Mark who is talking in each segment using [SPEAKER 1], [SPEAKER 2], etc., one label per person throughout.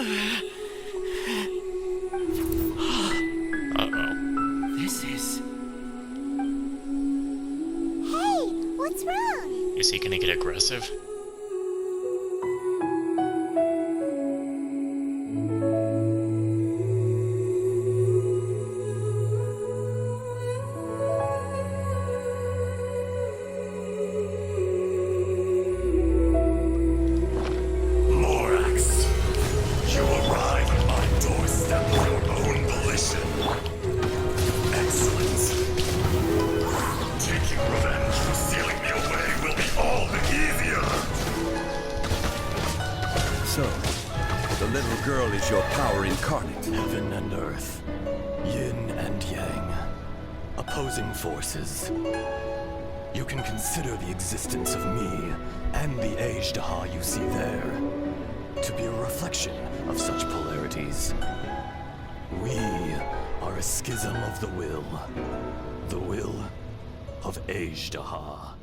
[SPEAKER 1] Uh-oh.
[SPEAKER 2] This is...
[SPEAKER 3] Hey, what's wrong?
[SPEAKER 1] Is he gonna get aggressive?
[SPEAKER 4] So, the little girl is your power incarnate.
[SPEAKER 2] Heaven and earth, yin and yang, opposing forces. You can consider the existence of me and the Azhdaha you see there to be a reflection of such polarities. We are a schism of the will of Azhdaha.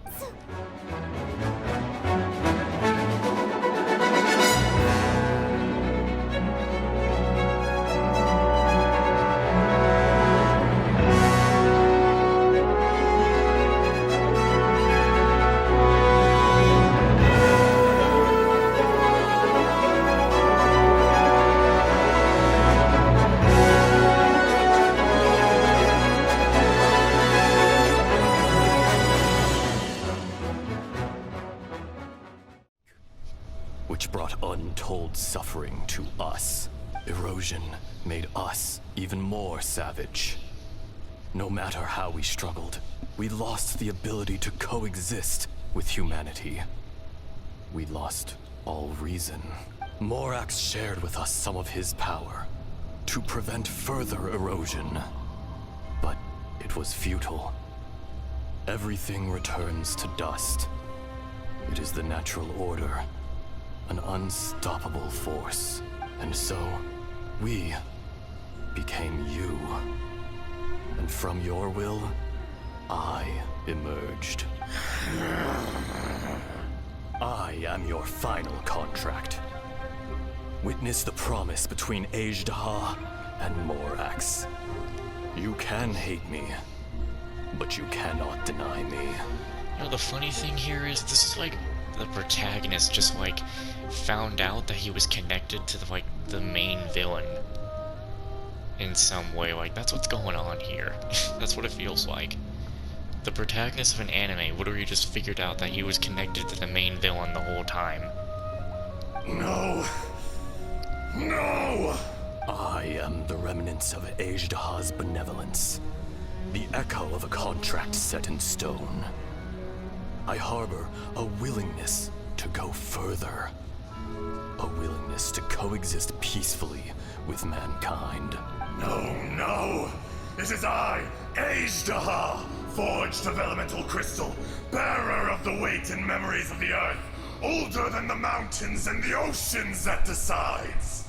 [SPEAKER 2] Which brought untold suffering to us. Erosion made us even more savage. No matter how we struggled, we lost the ability to coexist with humanity. We lost all reason. Morax shared with us some of his power to prevent further erosion. But it was futile. Everything returns to dust. It is the natural order. An unstoppable force. And so, we became you. And from your will, I emerged. I am your final contract. Witness the promise between Azhdaha and Morax. You can hate me, but you cannot deny me.
[SPEAKER 1] You know, the funny thing here is, this is like the protagonist just like found out that he was connected to the main villain in some way. Like, that's what's going on here. That's what it feels like. The protagonist of an anime literally just figured out that he was connected to the main villain the whole time.
[SPEAKER 2] No. No! I am the remnants of Azhdaha's benevolence. The echo of a contract set in stone. I harbor a willingness to go further. A willingness to coexist peacefully with mankind. No! It is I, Azhdaha, forged of elemental crystal, bearer of the weight and memories of the earth, older than the mountains and the oceans that decides.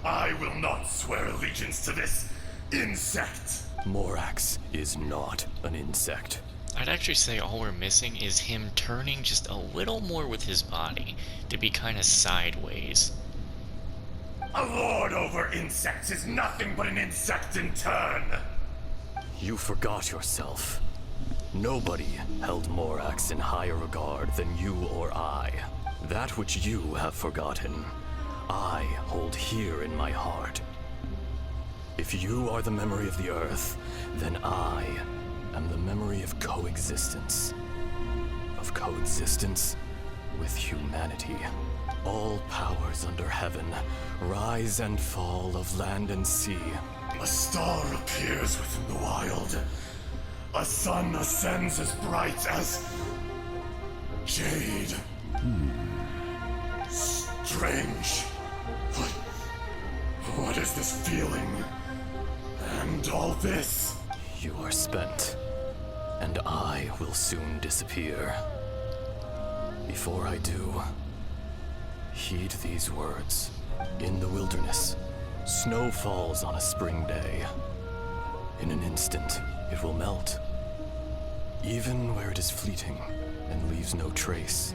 [SPEAKER 2] I will not swear allegiance to this insect. Morax is not an insect.
[SPEAKER 1] I'd actually say all we're missing is him turning just a little more with his body to be kind of sideways.
[SPEAKER 2] A lord over insects is nothing but an insect in turn. You forgot yourself. Nobody held Morax in higher regard than you or I. That which you have forgotten, I hold here in my heart. If you are the memory of the earth, then I am the memory of coexistence. Of coexistence with humanity. All powers under heaven, rise and fall of land and sea. A star appears within the wild. A sun ascends as bright as jade. Strange. What is this feeling? And all this? You are spent, and I will soon disappear. Before I do, heed these words. In the wilderness, snow falls on a spring day. In an instant, it will melt. Even where it is fleeting and leaves no trace.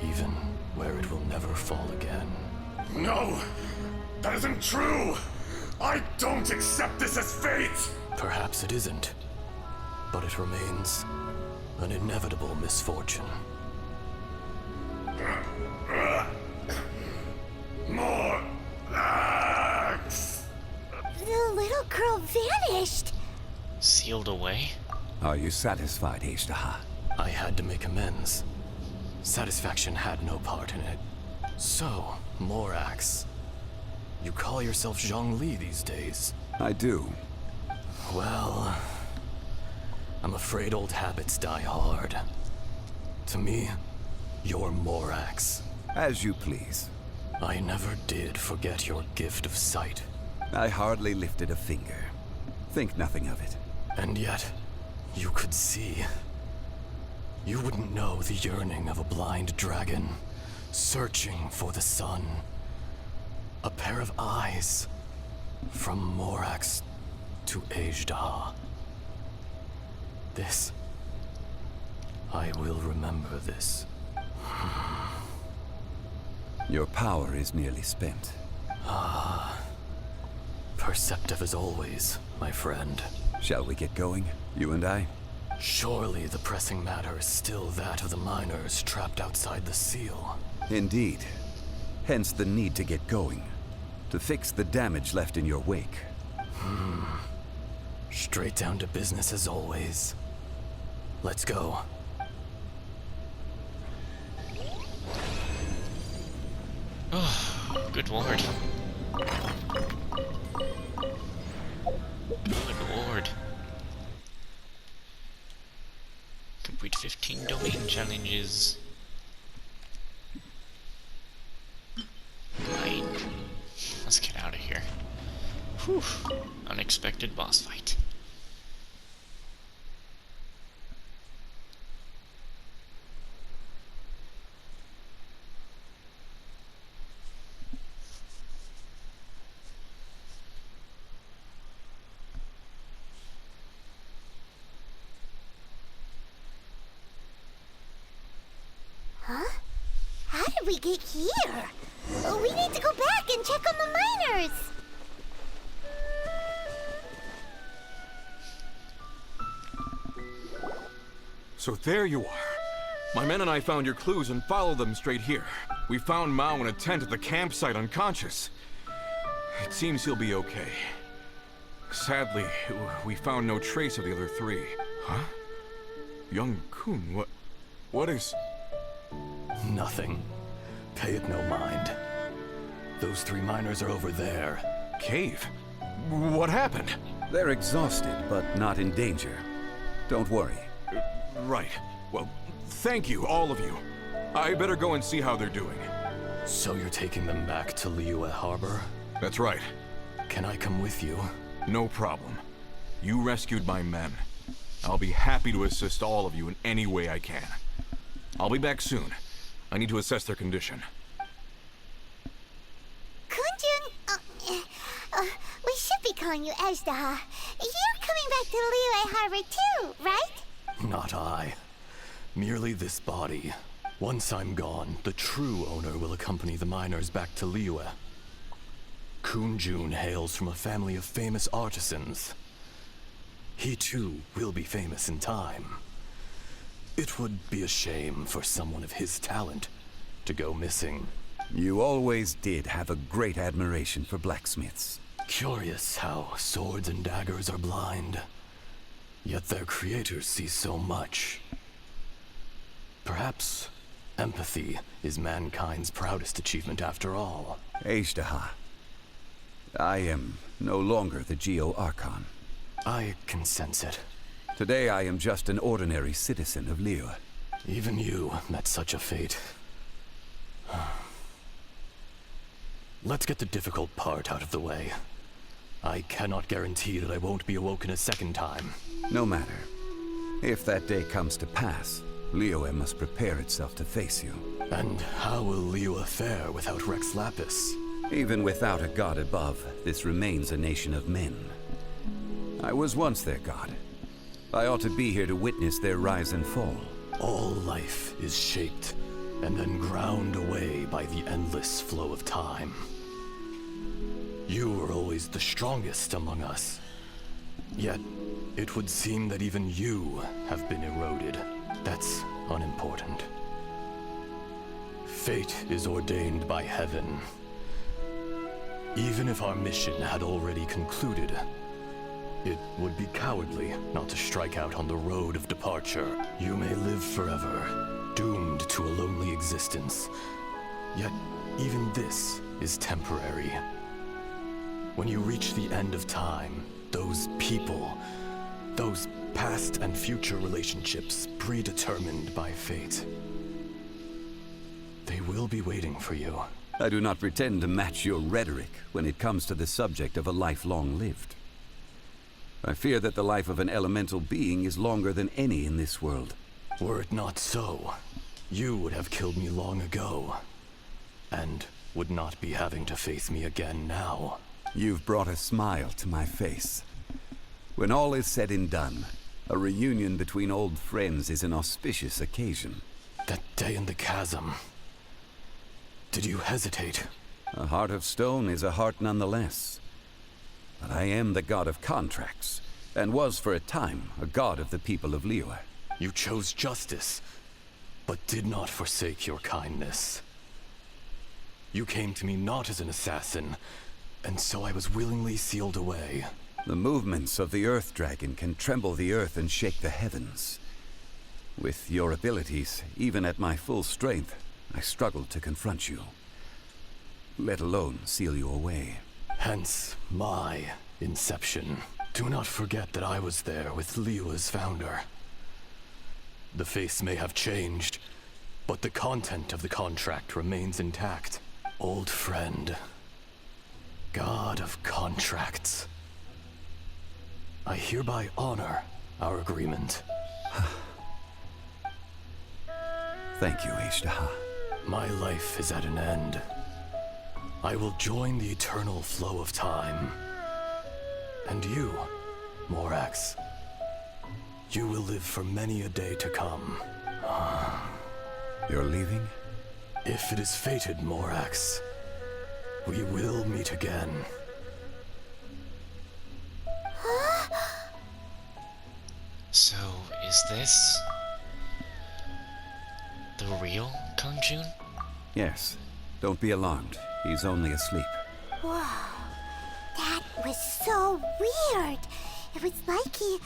[SPEAKER 2] Even where it will never fall again.
[SPEAKER 5] No! That isn't true! I don't accept this as fate!
[SPEAKER 2] Perhaps it isn't, but it remains an inevitable misfortune.
[SPEAKER 5] More axe!
[SPEAKER 3] The little girl vanished.
[SPEAKER 1] Sealed away?
[SPEAKER 4] Are you satisfied, Azhdaha?
[SPEAKER 2] I had to make amends. Satisfaction had no part in it. So, Morax, you call yourself Zhongli these days?
[SPEAKER 4] I do.
[SPEAKER 2] Well, I'm afraid old habits die hard. To me, you're Morax.
[SPEAKER 4] As you please.
[SPEAKER 2] I never did forget your gift of sight.
[SPEAKER 4] I hardly lifted a finger. Think nothing of it.
[SPEAKER 2] And yet, you could see. You wouldn't know the yearning of a blind dragon, searching for the sun. A pair of eyes, from Morax to Azhdaha. This, I will remember this.
[SPEAKER 4] Your power is nearly spent.
[SPEAKER 2] Perceptive as always, my friend.
[SPEAKER 4] Shall we get going, you and I?
[SPEAKER 2] Surely the pressing matter is still that of the miners trapped outside the seal.
[SPEAKER 4] Indeed. Hence the need to get going. To fix the damage left in your wake.
[SPEAKER 2] Straight down to business as always. Let's go.
[SPEAKER 1] Oh, good lord. Good lord. Complete 15 domain challenges. Right. Let's get out of here. Whew. Unexpected boss fight.
[SPEAKER 3] Huh? How did we get here? Oh, we need to go back and check on the miners.
[SPEAKER 6] So there you are. My men and I found your clues and followed them straight here. We found Mao in a tent at the campsite unconscious. It seems he'll be okay. Sadly, we found no trace of the other three. Huh? Young Kun, what is...
[SPEAKER 2] Nothing. Pay it no mind. Those three miners are over there.
[SPEAKER 6] Cave? What happened?
[SPEAKER 4] They're exhausted, but not in danger. Don't worry.
[SPEAKER 6] Right. Well, thank you, all of you. I better go and see how they're doing.
[SPEAKER 2] So you're taking them back to Liyue Harbor?
[SPEAKER 6] That's right.
[SPEAKER 2] Can I come with you?
[SPEAKER 6] No problem. You rescued my men. I'll be happy to assist all of you in any way I can. I'll be back soon. I need to assess their condition.
[SPEAKER 3] Kunjun, we should be calling you Azhdaha. You're coming back to Liyue Harbor too, right?
[SPEAKER 2] Not I. Merely this body. Once I'm gone, the true owner will accompany the miners back to Liyue. Kunjun hails from a family of famous artisans. He too will be famous in time. It would be a shame for someone of his talent to go missing.
[SPEAKER 4] You always did have a great admiration for blacksmiths.
[SPEAKER 2] Curious how swords and daggers are blind, yet their creators see so much. Perhaps empathy is mankind's proudest achievement after all.
[SPEAKER 4] Azhdaha. I am no longer the Geo-Archon.
[SPEAKER 2] I can sense it.
[SPEAKER 4] Today I am just an ordinary citizen of Liyue.
[SPEAKER 2] Even you met such a fate. Let's get the difficult part out of the way. I cannot guarantee that I won't be awoken a second time.
[SPEAKER 4] No matter. If that day comes to pass, Liyue must prepare itself to face you.
[SPEAKER 2] And how will Liyue fare without Rex Lapis?
[SPEAKER 4] Even without a god above, this remains a nation of men. I was once their god. I ought to be here to witness their rise and fall.
[SPEAKER 2] All life is shaped and then ground away by the endless flow of time. You were always the strongest among us. Yet, it would seem that even you have been eroded. That's unimportant. Fate is ordained by heaven. Even if our mission had already concluded, it would be cowardly not to strike out on the road of departure. You may live forever, doomed to a lonely existence. Yet, even this is temporary. When you reach the end of time, those people, those past and future relationships predetermined by fate, they will be waiting for you.
[SPEAKER 4] I do not pretend to match your rhetoric when it comes to the subject of a life long lived. I fear that the life of an elemental being is longer than any in this world.
[SPEAKER 2] Were it not so, you would have killed me long ago, and would not be having to face me again now.
[SPEAKER 4] You've brought a smile to my face. When all is said and done, a reunion between old friends is an auspicious occasion.
[SPEAKER 2] That day in the chasm. Did you hesitate?
[SPEAKER 4] A heart of stone is a heart nonetheless. But I am the god of contracts, and was for a time a god of the people of Liyue.
[SPEAKER 2] You chose justice, but did not forsake your kindness. You came to me not as an assassin, and so I was willingly sealed away.
[SPEAKER 4] The movements of the Earth Dragon can tremble the earth and shake the heavens. With your abilities, even at my full strength, I struggled to confront you, let alone seal you away.
[SPEAKER 2] Hence my inception. Do not forget that I was there with Liyue's founder. The face may have changed, but the content of the contract remains intact. Old friend, god of contracts, I hereby honor our agreement.
[SPEAKER 4] Thank you, Azhdaha.
[SPEAKER 2] My life is at an end. I will join the eternal flow of time. And you, Morax, you will live for many a day to come.
[SPEAKER 4] You're leaving?
[SPEAKER 2] If it is fated, Morax, we will meet again.
[SPEAKER 1] So, is this the real Kung Jun?
[SPEAKER 4] Yes. Don't be alarmed. He's only asleep.
[SPEAKER 3] Whoa. That was so weird. It was like he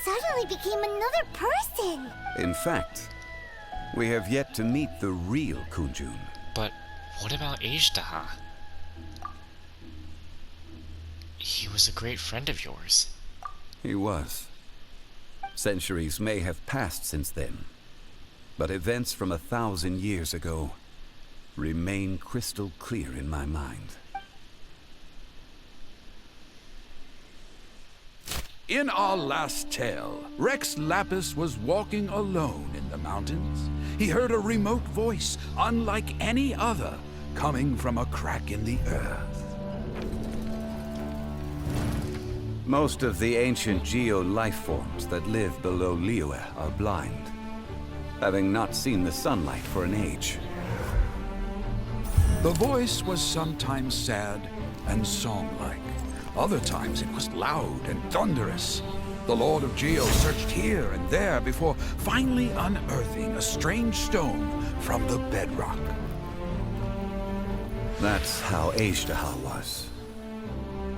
[SPEAKER 3] suddenly became another person.
[SPEAKER 4] In fact, we have yet to meet the real Kunjun.
[SPEAKER 1] But what about Azhdaha? He was a great friend of yours.
[SPEAKER 4] He was. Centuries may have passed since then, but events from 1,000 years ago remain crystal clear in my mind.
[SPEAKER 7] In our last tale, Rex Lapis was walking alone in the mountains. He heard a remote voice, unlike any other, coming from a crack in the earth.
[SPEAKER 4] Most of the ancient geo life forms that live below Liyue are blind, having not seen the sunlight for an age.
[SPEAKER 7] The voice was sometimes sad and song-like. Other times it was loud and thunderous. The Lord of Geo searched here and there before finally unearthing a strange stone from the bedrock.
[SPEAKER 4] That's how Azhdaha was.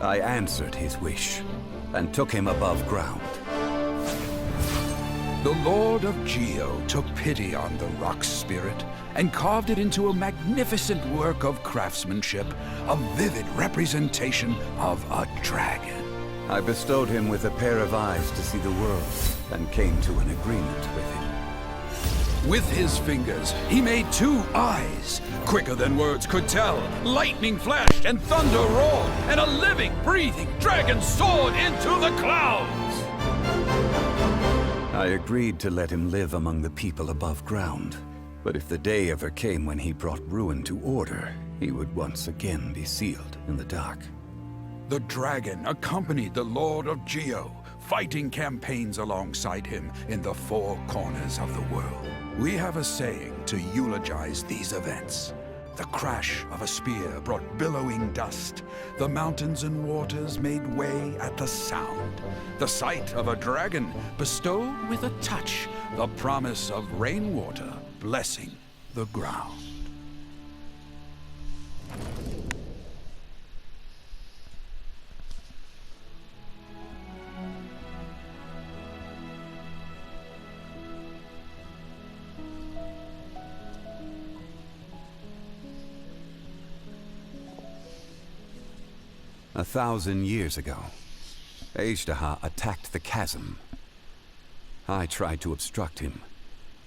[SPEAKER 4] I answered his wish and took him above ground.
[SPEAKER 7] The Lord of Geo took pity on the rock spirit and carved it into a magnificent work of craftsmanship, a vivid representation of a dragon.
[SPEAKER 4] I bestowed him with a pair of eyes to see the world and came to an agreement with him.
[SPEAKER 7] With his fingers, he made 2 eyes. Quicker than words could tell, lightning flashed and thunder roared, and a living, breathing dragon soared into the clouds!
[SPEAKER 4] I agreed to let him live among the people above ground. But if the day ever came when he brought ruin to order, he would once again be sealed in the dark.
[SPEAKER 7] The dragon accompanied the Lord of Geo, fighting campaigns alongside him in the 4 corners of the world. We have a saying to eulogize these events. The crash of a spear brought billowing dust. The mountains and waters made way at the sound. The sight of a dragon bestowed with a touch the promise of rainwater blessing the ground.
[SPEAKER 4] A 1,000 years ago, Azhdaha attacked the chasm. I tried to obstruct him,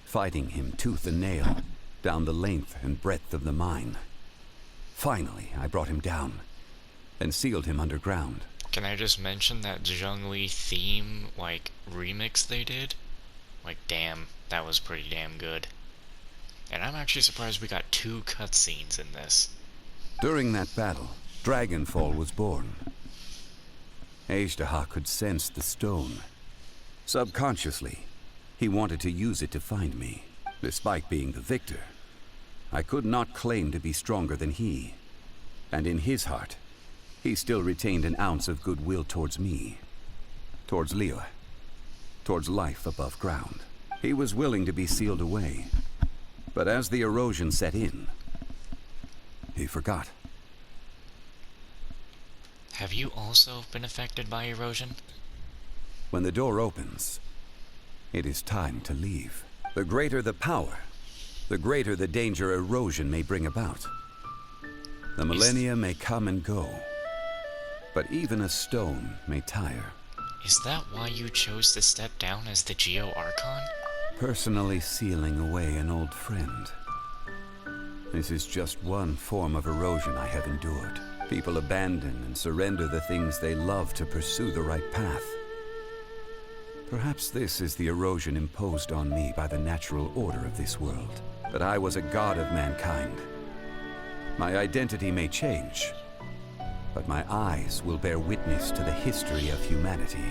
[SPEAKER 4] fighting him tooth and nail down the length and breadth of the mine. Finally, I brought him down and sealed him underground.
[SPEAKER 1] Can I just mention that Zhongli theme, like, remix they did? Like, damn, that was pretty damn good. And I'm actually surprised we got 2 cutscenes in this.
[SPEAKER 4] During that battle, Dragonfall was born. Azhdaha could sense the stone. Subconsciously, he wanted to use it to find me. Despite being the victor, I could not claim to be stronger than he. And in his heart, he still retained an ounce of goodwill towards me. Towards Liyue. Towards life above ground. He was willing to be sealed away. But as the erosion set in, he forgot.
[SPEAKER 1] Have you also been affected by erosion?
[SPEAKER 4] When the door opens, it is time to leave. The greater the power, the greater the danger erosion may bring about. The millennia may come and go, but even a stone may tire.
[SPEAKER 1] Is that why you chose to step down as the Geo Archon?
[SPEAKER 4] Personally sealing away an old friend. This is just one form of erosion I have endured. People abandon and surrender the things they love to pursue the right path. Perhaps this is the erosion imposed on me by the natural order of this world. That I was a god of mankind. My identity may change, but my eyes will bear witness to the history of humanity.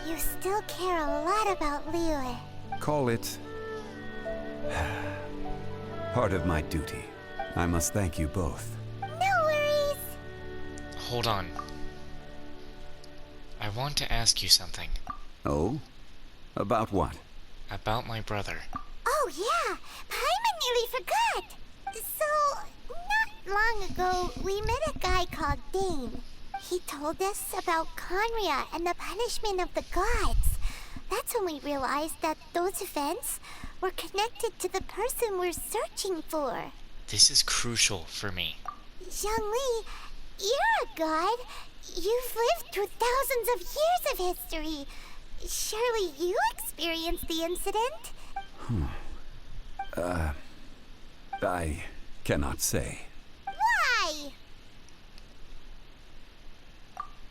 [SPEAKER 3] You still care a lot about Liyue.
[SPEAKER 4] Call it part of my duty. I must thank you both.
[SPEAKER 3] No worries.
[SPEAKER 1] Hold on. I want to ask you something.
[SPEAKER 4] Oh? About what?
[SPEAKER 1] About my brother.
[SPEAKER 3] Oh yeah, Paimon nearly forgot. So, not long ago, we met a guy called Dane. He told us about Conria and the punishment of the gods. That's when we realized that those events were connected to the person we're searching for.
[SPEAKER 1] This is crucial for me.
[SPEAKER 3] Zhongli, you're a god. You've lived through thousands of years of history. Surely you experienced the incident?
[SPEAKER 4] I cannot say.
[SPEAKER 3] Why?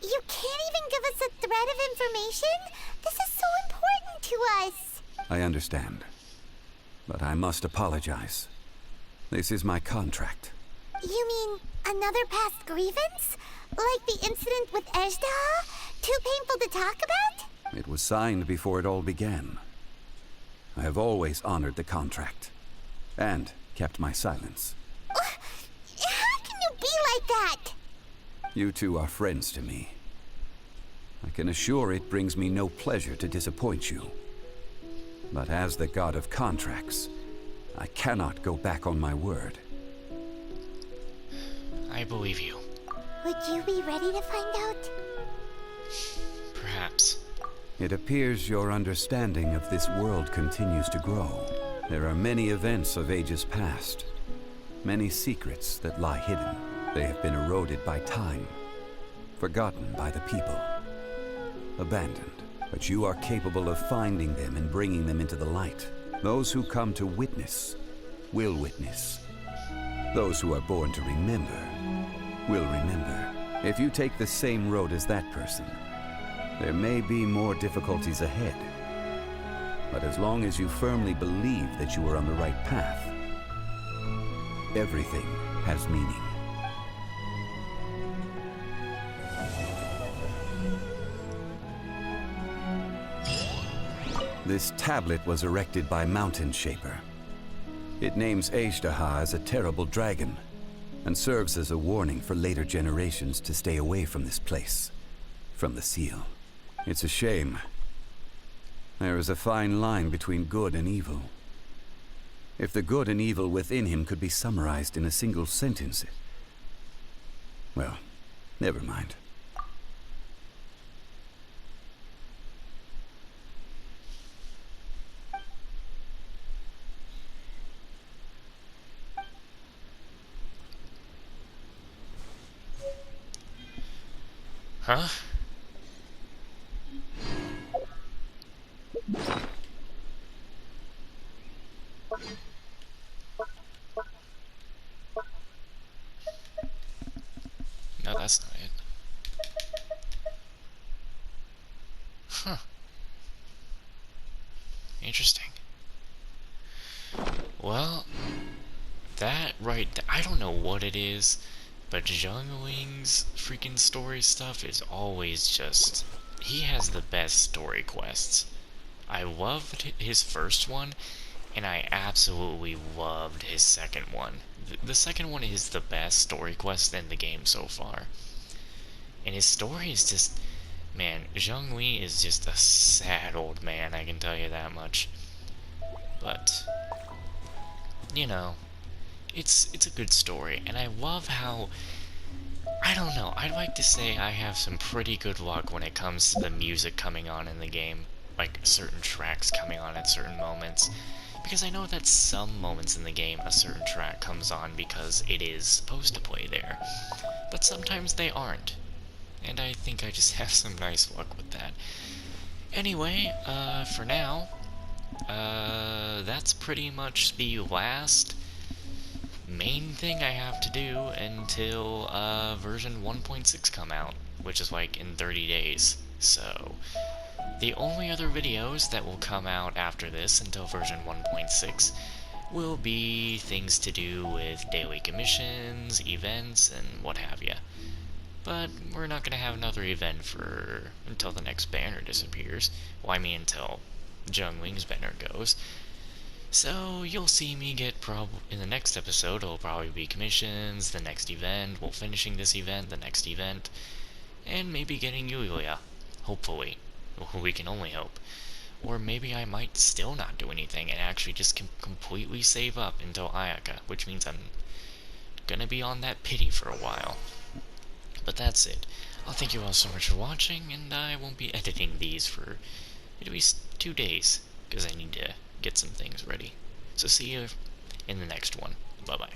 [SPEAKER 3] You can't even give us a thread of information? This is so important to us.
[SPEAKER 4] I understand. But I must apologize. This is my contract.
[SPEAKER 3] You mean another past grievance? Like the incident with Azhdaha? Too painful to talk about?
[SPEAKER 4] It was signed before it all began. I have always honored the contract. And kept my silence.
[SPEAKER 3] How can you be like that?
[SPEAKER 4] You two are friends to me. I can assure it brings me no pleasure to disappoint you. But as the god of contracts, I cannot go back on my word.
[SPEAKER 1] I believe you.
[SPEAKER 3] Would you be ready to find out?
[SPEAKER 1] Perhaps.
[SPEAKER 4] It appears your understanding of this world continues to grow. There are many events of ages past. Many secrets that lie hidden. They have been eroded by time. Forgotten by the people. Abandoned. But you are capable of finding them and bringing them into the light. Those who come to witness will witness. Those who are born to remember will remember. If you take the same road as that person, there may be more difficulties ahead. But as long as you firmly believe that you are on the right path, everything has meaning. This tablet was erected by Mountain Shaper. It names Azhdaha as a terrible dragon, and serves as a warning for later generations to stay away from this place, from the seal. It's a shame. There is a fine line between good and evil. If the good and evil within him could be summarized in a single sentence... Well, never mind.
[SPEAKER 1] Huh? No, that's not it. Huh. Interesting. Well, that right I don't know what it is, but Zhongling's freaking story stuff is always just... He has the best story quests. I loved his first one, and I absolutely loved his second one. The second one is the best story quest in the game so far. And his story is just... Man, Zhongli is just a sad old man, I can tell you that much. But, you know, it's a good story, and I love how... I don't know, I'd like to say I have some pretty good luck when it comes to the music coming on in the game. Like, certain tracks coming on at certain moments. Because I know that some moments in the game a certain track comes on because it is supposed to play there. But sometimes they aren't. And I think I just have some nice luck with that. Anyway, for now, that's pretty much the last main thing I have to do until version 1.6 come out, which is like in 30 days. So, the only other videos that will come out after this until version 1.6 will be things to do with daily commissions, events, and what have you. But we're not going to have another event until the next banner disappears. Well, I mean until Zhongling's banner goes. So you'll see me get in the next episode. It'll probably be commissions, the next event, well, finishing this event, the next event, and maybe getting Yulia. Hopefully. We can only hope. Or maybe I might still not do anything and actually just completely save up until Ayaka, which means I'm gonna be on that pity for a while. But that's it. I'll thank you all so much for watching, and I won't be editing these for at least 2 days, because I need to get some things ready. So see you in the next one. Bye-bye.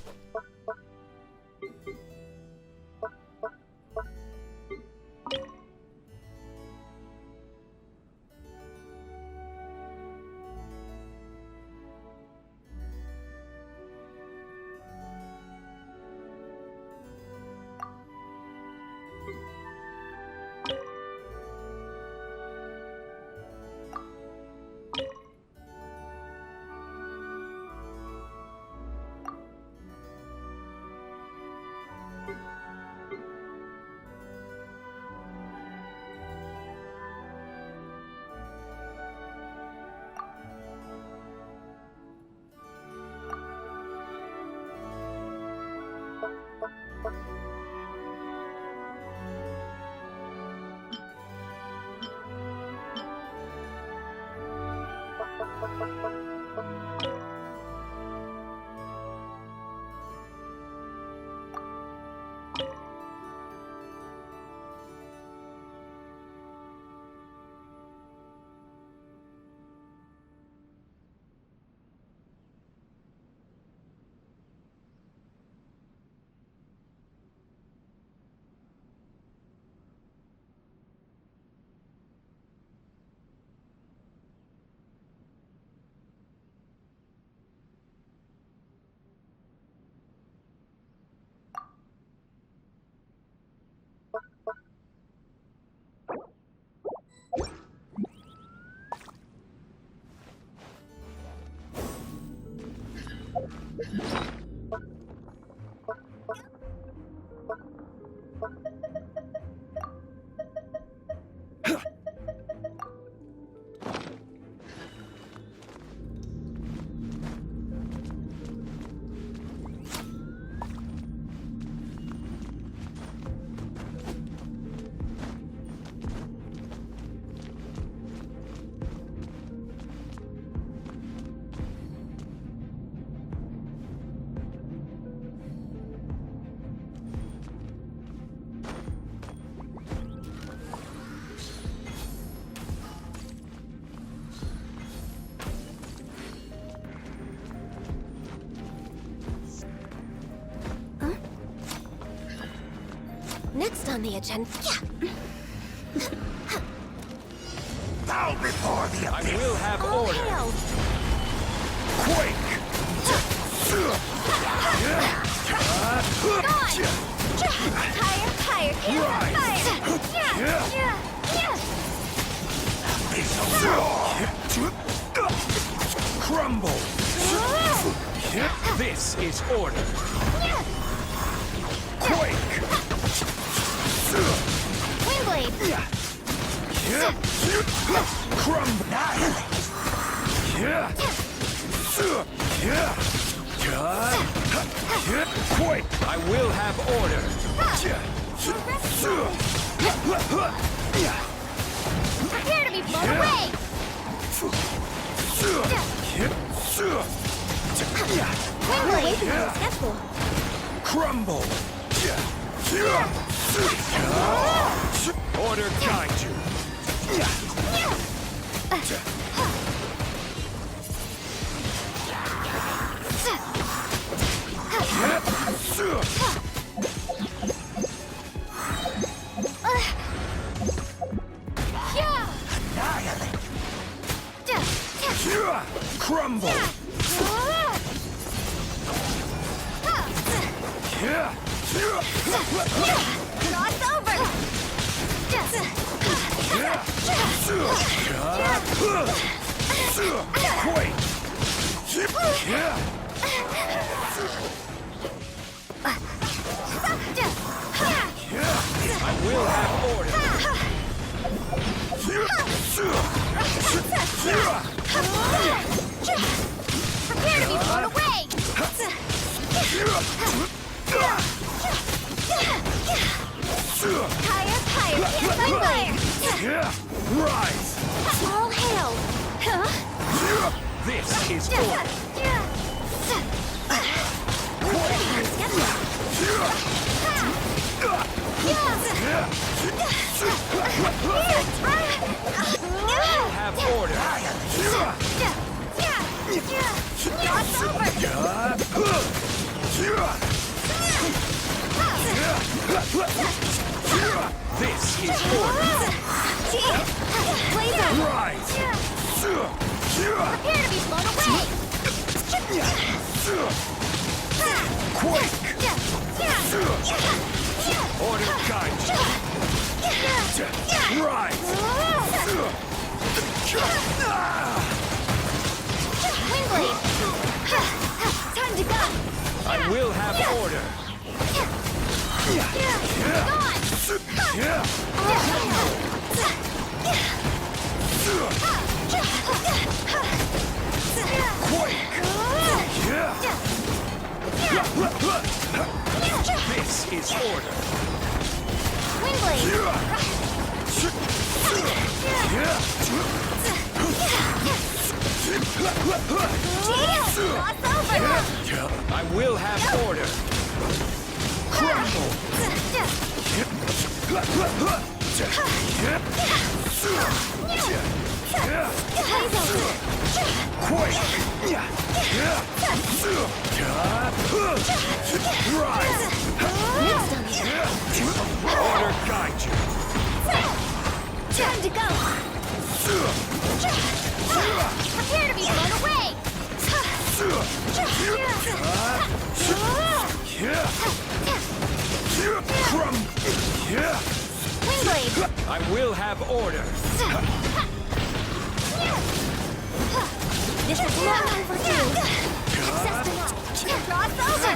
[SPEAKER 3] Next on the agenda.
[SPEAKER 5] Bow before the
[SPEAKER 2] I
[SPEAKER 5] abyss.
[SPEAKER 2] will have
[SPEAKER 3] All
[SPEAKER 2] order.
[SPEAKER 3] hail.
[SPEAKER 5] Quake.
[SPEAKER 3] Higher, higher,
[SPEAKER 5] Crumble.
[SPEAKER 2] This is order.
[SPEAKER 5] Quake.
[SPEAKER 3] Windblade.
[SPEAKER 5] Crumble. Quake.
[SPEAKER 2] I will have order.
[SPEAKER 3] Prepare to be blown away. Windblade. Schedule.
[SPEAKER 5] Crumble.
[SPEAKER 2] Order guide you.
[SPEAKER 5] Crumble.
[SPEAKER 3] Cross over.
[SPEAKER 5] Quake.
[SPEAKER 2] I will have order.
[SPEAKER 3] Prepare to be blown away. Higher, higher, fire.
[SPEAKER 5] Rise.
[SPEAKER 3] All hail.
[SPEAKER 2] This is order. Have order. This is order.
[SPEAKER 5] Rise.
[SPEAKER 3] Prepare to be blown away.
[SPEAKER 5] Quake.
[SPEAKER 2] Order guide you.
[SPEAKER 5] Rise.
[SPEAKER 3] Windblade. Time to go.
[SPEAKER 2] I will have order. This is order.
[SPEAKER 3] Windblade.
[SPEAKER 2] I will have order. Order guide you.
[SPEAKER 3] Time to go. Prepare to be blown away. Windblade.
[SPEAKER 2] I will have order.
[SPEAKER 3] This is long overdue. Access denied. Cross over.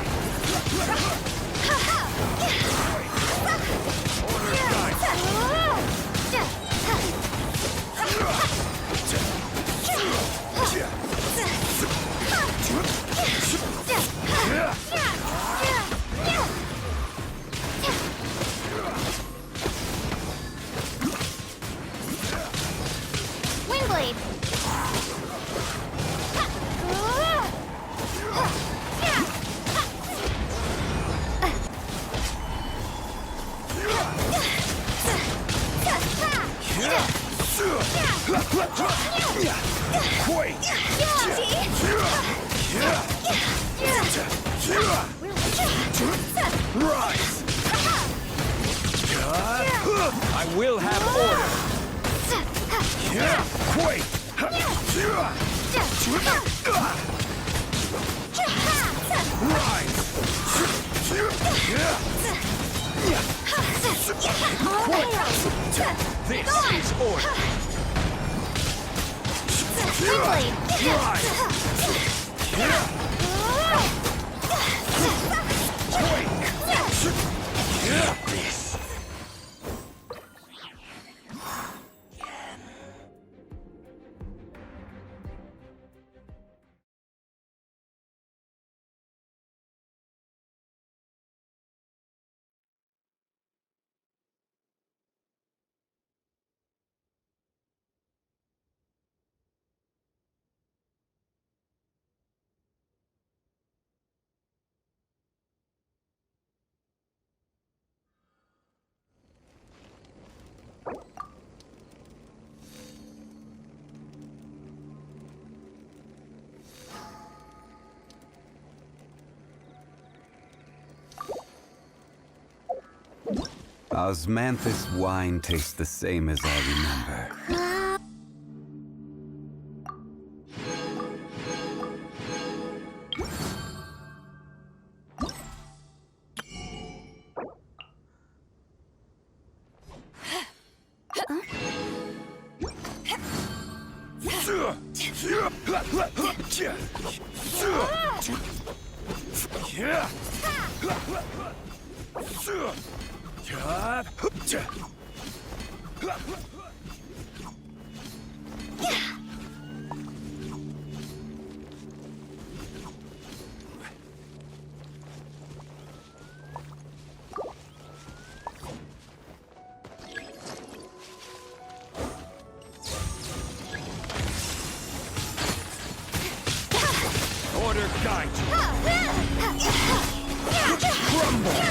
[SPEAKER 3] Windblade.
[SPEAKER 7] I will have order. Quake! Rise! This is order. This.
[SPEAKER 4] Osmanthus wine tastes the same as I remember. Order guide you. Crumble.